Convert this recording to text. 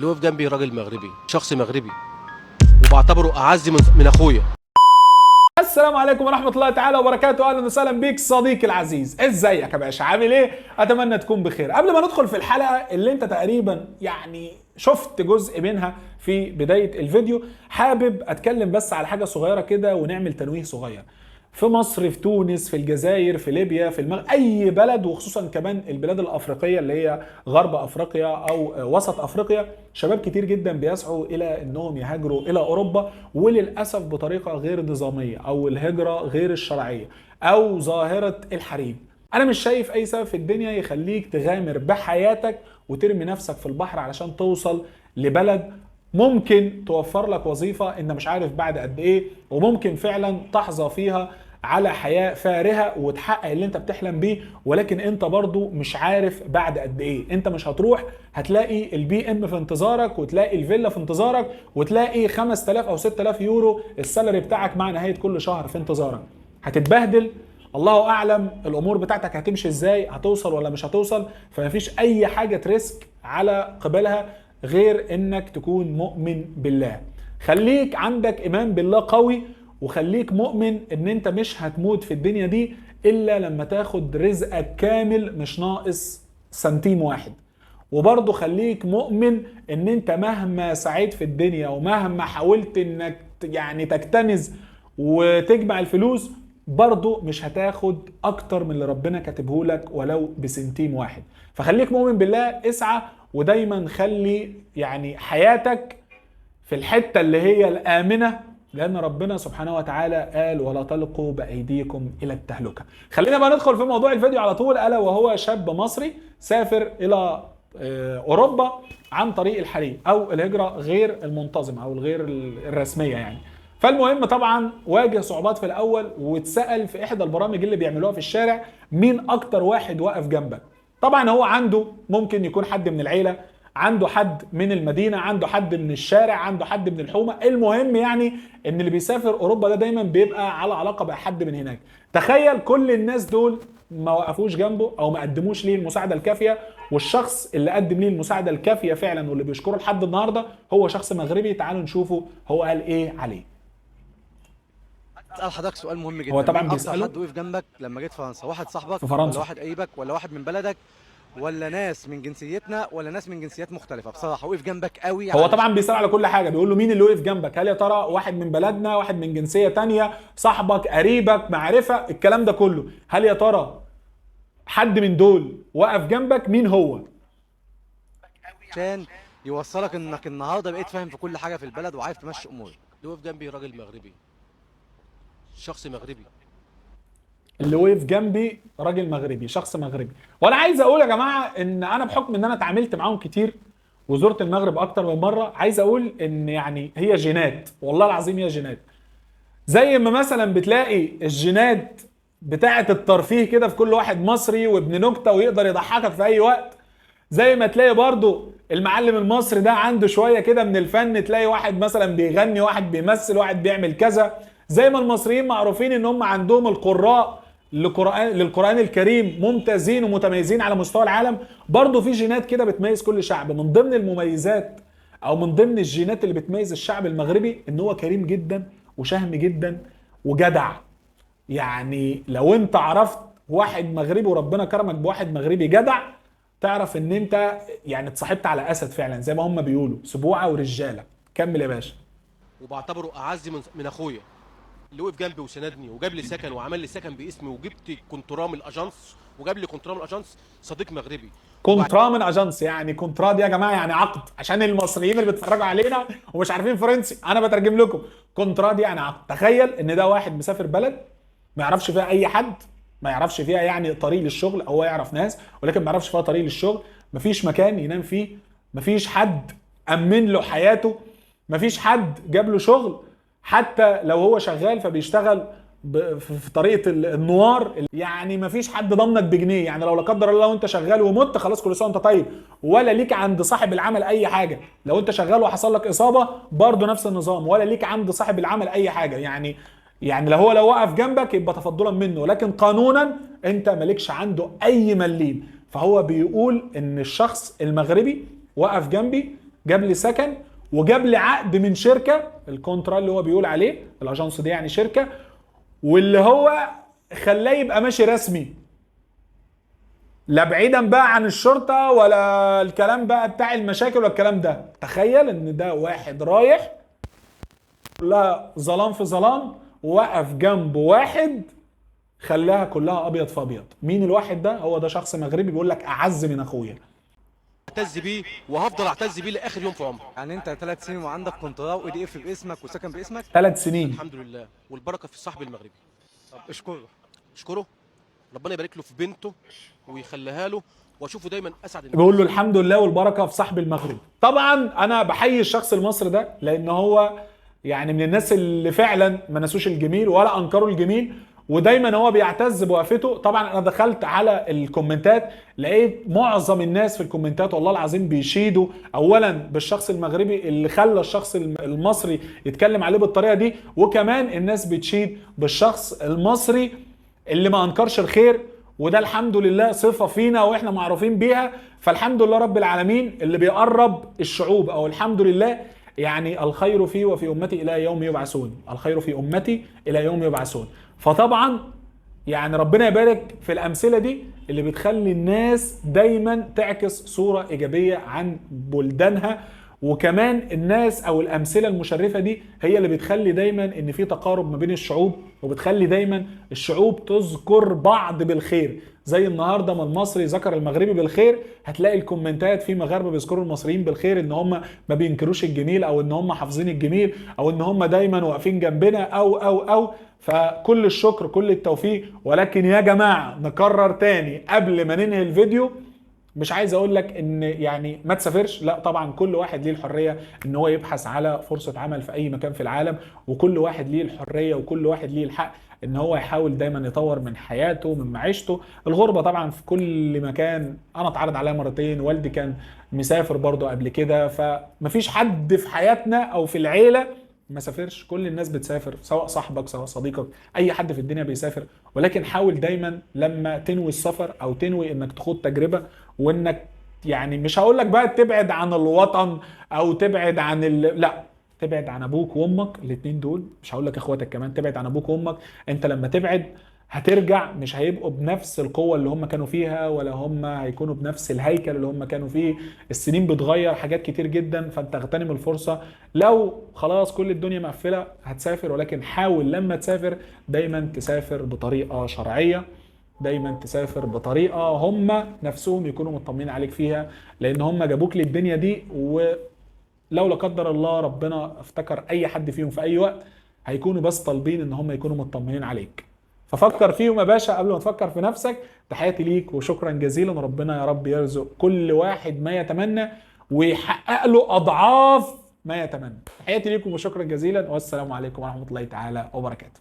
اللي واقف جنبي راجل مغربي، شخص مغربي، وبعتبره اعز من اخويا. السلام عليكم ورحمة الله تعالى وبركاته. أهلا وسهلا بيك صديقي العزيز. ازيك يا باشا؟ عامل ايه؟ أتمنى تكون بخير. قبل ما ندخل في الحلقة اللي انت تقريبا شفت جزء منها في بداية الفيديو، حابب أتكلم بس على حاجة صغيرة كده ونعمل تنويه صغير. في مصر، في تونس، في الجزائر، في ليبيا، في المغرب، أي بلد، وخصوصا كمان البلاد الأفريقية اللي هي غرب أفريقيا أو وسط أفريقيا، شباب كتير جدا بيسعوا إلى أنهم يهاجروا إلى أوروبا، وللأسف بطريقة غير نظامية، أو الهجرة غير الشرعية، أو ظاهرة الحريم. أنا مش شايف أي سبب في الدنيا يخليك تغامر بحياتك وترمي نفسك في البحر علشان توصل لبلد ممكن توفر لك وظيفة انت مش عارف بعد قد ايه، وممكن فعلا تحظى فيها على حياة فارهة وتحقق اللي انت بتحلم بيه، ولكن انت برضو مش عارف بعد قد ايه. انت مش هتروح هتلاقي البي ام في انتظارك، وتلاقي الفيلا في انتظارك، وتلاقي 5000 او 6000 يورو السالري بتاعك مع نهاية كل شهر في انتظارك. هتتبهدل. الله اعلم الامور بتاعتك هتمشي ازاي، هتوصل ولا مش هتوصل. فمفيش اي حاجة تريسك على قبلها غير انك تكون مؤمن بالله. خليك عندك ايمان بالله قوي، وخليك مؤمن ان انت مش هتموت في الدنيا دي الا لما تاخد رزقك كامل، مش ناقص سنتيم واحد. وبرضه خليك مؤمن ان انت مهما سعيت في الدنيا ومهما حاولت انك تكتنز وتجمع الفلوس، برضه مش هتاخد اكتر من اللي ربنا كاتبه لك ولو بسنتيم واحد. فخليك مؤمن بالله، اسعى، ودايما خلي حياتك في الحتة اللي هي الآمنة، لأن ربنا سبحانه وتعالى قال ولا تلقوا بأيديكم إلى التهلكة. خلينا بقى ندخل في موضوع الفيديو على طول، ألا وهو شاب مصري سافر إلى أوروبا عن طريق الحريم أو الهجرة غير المنتظمة أو الغير الرسمية فالمهم طبعا واجه صعوبات في الأول، واتسأل في إحدى البرامج اللي بيعملوها في الشارع مين أكتر واحد واقف جنبك. طبعا هو عنده ممكن يكون حد من العيلة، عنده حد من المدينة، عنده حد من الشارع، عنده حد من الحومة. المهم ان اللي بيسافر اوروبا ده دايما بيبقى على علاقة بحد من هناك. تخيل كل الناس دول ما وقفوش جنبه او ما قدموش ليه المساعدة الكافية، والشخص اللي قدم ليه المساعدة الكافية فعلا واللي بيشكره لحد النهاردة هو شخص مغربي. تعالوا نشوفه هو قال ايه عليه. اسال حضرتك سؤال مهم جدا. هو طبعا مين اكتر بيسأله حد وقف جنبك لما جيت فرنسا؟ واحد صاحبك في ولا فرنسا. واحد قريبك ولا واحد من بلدك ولا ناس من جنسيتنا ولا ناس من جنسيات مختلفه؟ بصراحه وقف جنبك قوي هو طبعا بيسأل على كل حاجة، بيقول له مين اللي وقف جنبك؟ هل يا ترى واحد من بلدنا، واحد من جنسية تانية، صاحبك، قريبك، معرفة، الكلام ده كله. هل يا ترى حد من دول وقف جنبك؟ مين هو؟ عشان يوصلك انك النهارده بقيت فاهم في كل حاجه في البلد وعارف تمشي امورك. اللي واقف جنبي راجل مغربي، شخص مغربي. اللي وقف جنبي راجل مغربي، شخص مغربي. وانا عايز اقول يا جماعه ان انا بحكم ان انا اتعاملت معاهم كتير وزرت المغرب اكتر من مره، عايز اقول ان هي جينات، والله العظيم هي جينات. زي ما مثلا بتلاقي الجينات بتاعه الترفيه كده في كل واحد مصري وابن نكته ويقدر يضحكك في اي وقت، زي ما تلاقي برضو المعلم المصري ده عنده شويه كده من الفن، تلاقي واحد مثلا بيغني، واحد بيمثل، واحد بيعمل كذا. زي ما المصريين معروفين ان هم عندهم القراء للقرآن الكريم ممتازين ومتميزين على مستوى العالم، برضو في جينات كده بتميز كل شعب. من ضمن المميزات او من ضمن الجينات اللي بتميز الشعب المغربي ان هو كريم جدا وشهم جدا وجدع. لو انت عرفت واحد مغربي وربنا كرمك بواحد مغربي جدع، تعرف ان انت اتصاحبت على اسد فعلا، زي ما هم بيقولوا سبوعه ورجاله. كمل يا باشا. وبعتبره اعز من اخويا، اللي وقف جنبي وسندني وجاب لي سكن وعمل لي سكن باسمي، وجبت كونترا من الاجانس، وجاب لي كونترا من الاجانس، صديق مغربي. كونترا من اجانس، كونترا دي يا جماعه عقد، عشان المصريين اللي بيتفرجوا علينا ومش عارفين فرنسي انا بترجم لكم. كونترا دي عقد. تخيل ان ده واحد مسافر بلد ما يعرفش فيها اي حد، ما يعرفش فيها طريق للشغل، او يعرف ناس ولكن ما يعرفش فيها طريق للشغل. مفيش مكان ينام فيه، مفيش حد امن له حياته، مفيش حد جاب له شغل. حتى لو هو شغال فبيشتغل في طريقه النوار. مفيش حد ضمنك بجنيه. لو لا قدر الله وانت شغال ومت، خلاص كل سنه وانت طيب، ولا ليك عند صاحب العمل اي حاجه. لو انت شغال وحصل لك اصابه برضه نفس النظام، ولا ليك عند صاحب العمل اي حاجه. لو وقف جنبك يبقى تفضلا منه، لكن قانونا انت مالكش عنده اي مليم. فهو بيقول ان الشخص المغربي وقف جنبي جاب لي سكن وجاب لي عقد من شركه، الكونترا اللي هو بيقول عليه الاجانس دي يعني شركه، واللي هو خلاه يبقى ماشي رسمي، لا بعيدا بقى عن الشرطه ولا الكلام بقى بتاع المشاكل ولا الكلام ده. تخيل ان ده واحد رايح لا ظلام في ظلام، وقف جنبه واحد خلاها كلها ابيض في ابيض. مين الواحد ده؟ هو ده شخص مغربي بيقول لك اعز من اخويا. اعتز بيه وهفضل اعتز بيه لاخر يوم في عمري. يعني انت 3 سنين وعندك كونترا واي دي اف باسمك وسكن باسمك. 3 سنين. الحمد لله، والبركه في الصاحب المغربي. طب اشكره. اشكره، ربنا يبارك له في بنته ويخليها له، واشوفه دايما اسعد الناس. بيقول له الحمد لله والبركه في صاحب المغرب. طبعا انا بحيي الشخص المصري ده، لان هو يعني من الناس اللي فعلا ما نسوش الجميل ولا انكروا الجميل، ودايما هو بيعتز بوقفته. طبعا انا دخلت على الكومنتات لقيت معظم الناس في الكومنتات والله العظيم بيشيدوا اولا بالشخص المغربي اللي خلى الشخص المصري يتكلم عليه بالطريقه دي، وكمان الناس بتشيد بالشخص المصري اللي ما انكرش الخير، وده الحمد لله صفة فينا واحنا معروفين بيها. فالحمد لله رب العالمين اللي بيقرب الشعوب، او الحمد لله يعني الخير في وفي امتي الى يوم يبعثون، الخير في امتي الى يوم يبعثون. فطبعا يعني ربنا يبارك في الامثله دي اللي بتخلي الناس دايما تعكس صوره ايجابيه عن بلدانها، وكمان الناس او الامثله المشرفه دي هي اللي بتخلي دايما ان في تقارب ما بين الشعوب، وبتخلي دايما الشعوب تذكر بعض بالخير. زي النهارده ما المصري ذكر المغربي بالخير، هتلاقي الكومنتات في مغاربه بيذكروا المصريين بالخير، ان هم ما بينكروش الجميل، او ان هم حافظين الجميل، او ان هم دايما واقفين جنبنا، او فكل الشكر كل التوفيق. ولكن يا جماعه نكرر تاني قبل ما ننهي الفيديو، مش عايز اقول لك ان يعني ما تسافرش، لا طبعا كل واحد ليه الحريه ان هو يبحث على فرصه عمل في اي مكان في العالم، وكل واحد ليه الحريه وكل واحد ليه الحق ان هو يحاول دايما يطور من حياته من معيشته. الغربه طبعا في كل مكان، انا اتعرض عليا مرتين، والدي كان مسافر برضه قبل كده، فمفيش حد في حياتنا او في العيله ما سافرش. كل الناس بتسافر، سواء صاحبك سواء صديقك، اي حد في الدنيا بيسافر. ولكن حاول دايما لما تنوي السفر او تنوي انك تخوض تجربه، وانك يعني مش هقول لك بقى تبعد عن الوطن او تبعد عن لا، تبعد عن ابوك وامك، الاثنين دول. مش هقول لك اخواتك كمان، تبعد عن ابوك وامك. انت لما تبعد هترجع مش هيبقوا بنفس القوة اللي هم كانوا فيها، ولا هم هيكونوا بنفس الهيكل اللي هم كانوا فيه. السنين بتغير حاجات كتير جدا، فانت اغتنم الفرصة. لو خلاص كل الدنيا مقفلة هتسافر، ولكن حاول لما تسافر دايما تسافر بطريقة شرعية، دايما تسافر بطريقة هم نفسهم يكونوا مطمئنين عليك فيها، لان هم جابوك للدنيا دي، ولو لا قدر الله ربنا افتكر اي حد فيهم في اي وقت هيكونوا بس طالبين ان هم يكونوا مطمئنين عليك. ففكر فيهم يا باشا قبل ما تفكر في نفسك. تحياتي ليك وشكرا جزيلا، ربنا يا رب يرزق كل واحد ما يتمنى ويحقق له اضعاف ما يتمنى. تحياتي ليكم وشكرا جزيلا، والسلام عليكم ورحمة الله تعالى وبركاته.